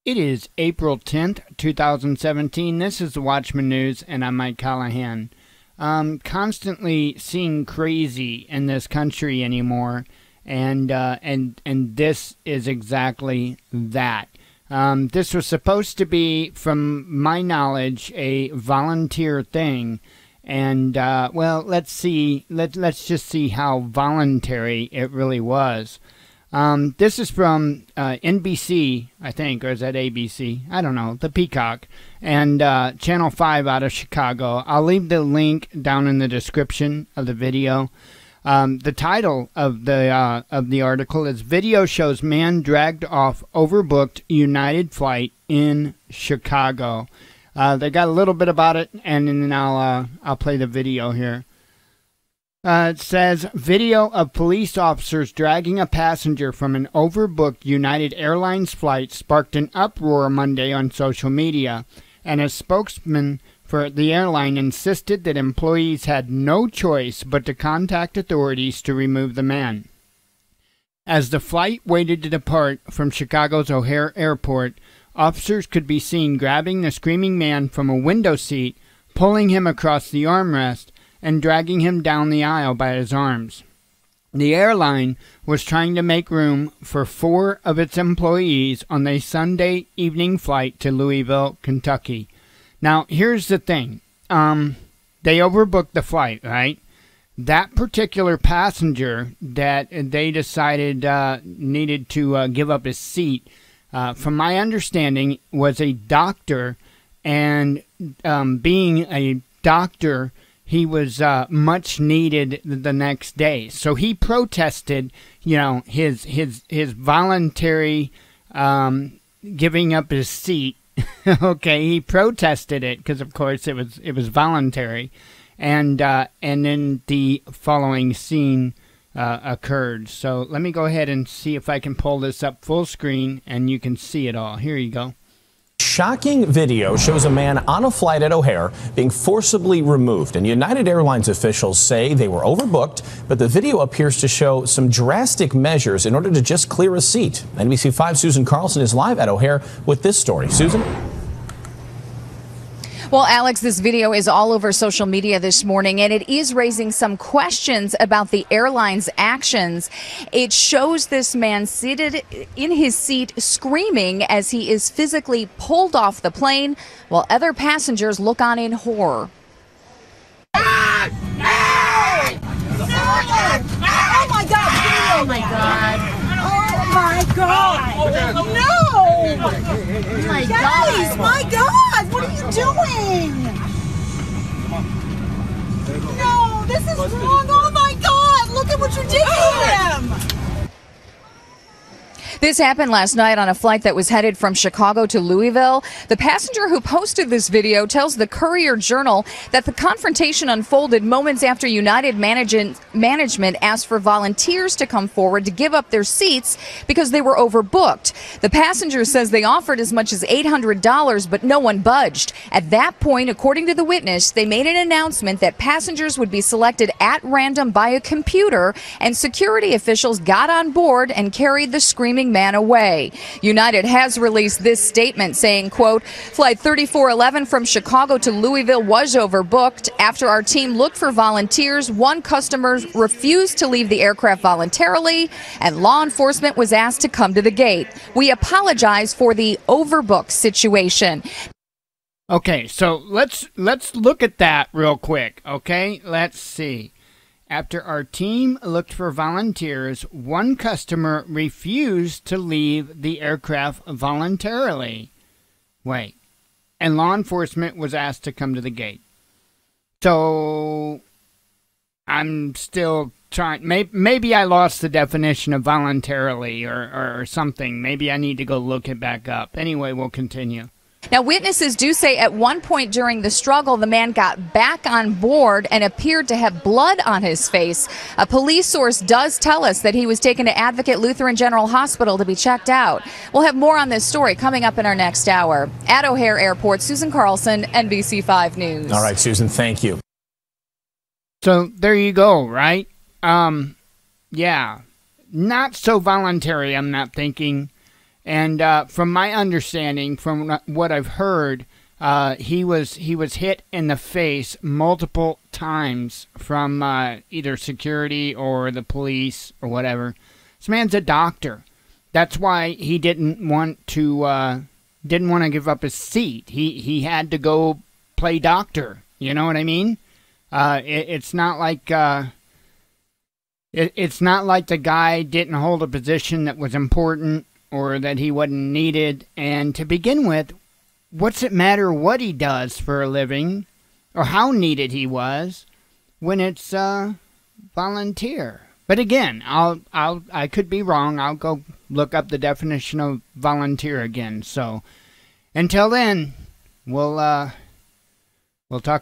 It is April 10th, 2017. This is the Watchman News, and I'm Mike Callahan. Constantly seeing crazy in this country anymore, and this is exactly that. This was supposed to be, from my knowledge, a volunteer thing, and well, let's see. Let's just see how voluntary it really was. This is from NBC, I think, or is that ABC? I don't know, the Peacock, and Channel 5 out of Chicago. I'll leave the link down in the description of the video. The title of the article is "Video Shows Man Dragged Off Overbooked United Flight in Chicago." They got a little bit about it, and then I'll play the video here. It says, video of police officers dragging a passenger from an overbooked United Airlines flight sparked an uproar Monday on social media, and a spokesman for the airline insisted that employees had no choice but to contact authorities to remove the man. As the flight waited to depart from Chicago's O'Hare Airport, officers could be seen grabbing the screaming man from a window seat, pulling him across the armrest, and dragging him down the aisle by his arms. The airline was trying to make room for 4 of its employees on a Sunday evening flight to Louisville, Kentucky. Now, here's the thing. They overbooked the flight, right? That particular passenger that they decided needed to give up his seat, from my understanding, was a doctor, and being a doctor, he was much needed the next day. So he protested, his voluntary giving up his seat. Okay, he protested it because, of course, it was voluntary, and then the following scene occurred. So let me go ahead and see if I can pull this up full screen, and you can see it all. Here you go. Shocking video shows a man on a flight at O'Hare being forcibly removed, and United Airlines officials say they were overbooked, but the video appears to show some drastic measures in order to just clear a seat. NBC5's Susan Carlson is live at O'Hare with this story. Susan? Well, Alex, this video is all over social media this morning, and it is raising some questions about the airline's actions. It shows this man seated in his seat screaming as he is physically pulled off the plane, while other passengers look on in horror. Oh my God! Oh my God! Oh my God! No! Oh my God! My God! What are you doing? No, this is wrong! Oh my God! Look at what you did to him! This happened last night on a flight that was headed from Chicago to Louisville. The passenger who posted this video tells the Courier-Journal that the confrontation unfolded moments after United management asked for volunteers to come forward to give up their seats because they were overbooked. The passenger says they offered as much as $800, but no one budged. At that point, according to the witness, they made an announcement that passengers would be selected at random by a computer, and security officials got on board and carried the screaming man away. United has released this statement saying, quote, Flight 3411 from Chicago to Louisville was overbooked. After our team looked for volunteers, one customer refused to leave the aircraft voluntarily, and law enforcement was asked to come to the gate. We apologize for the overbook situation. Okay, so let's look at that real quick, okay? Let's see. After our team looked for volunteers, one customer refused to leave the aircraft voluntarily. Wait. And law enforcement was asked to come to the gate. So I'm still trying. Maybe I lost the definition of voluntarily or something. Maybe I need to go look it back up. Anyway, we'll continue. Now, witnesses do say at one point during the struggle, the man got back on board and appeared to have blood on his face. A police source does tell us that he was taken to Advocate Lutheran General Hospital to be checked out. We'll have more on this story coming up in our next hour. At O'Hare Airport, Susan Carlson, NBC5 News. All right, Susan, thank you. So there you go, right? Yeah. Not so voluntary, I'm not thinking. And from my understanding, from what I've heard, he was hit in the face multiple times from either security or the police or whatever. This man's a doctor. That's why he didn't want to give up his seat. He had to go play doctor. You know what I mean? It's not like it's not like the guy didn't hold a position that was important or that he wasn't needed. And to begin with, what's it matter what he does for a living or how needed he was when it's volunteer? But again, I could be wrong. I'll go look up the definition of volunteer again. So until then, we'll talk.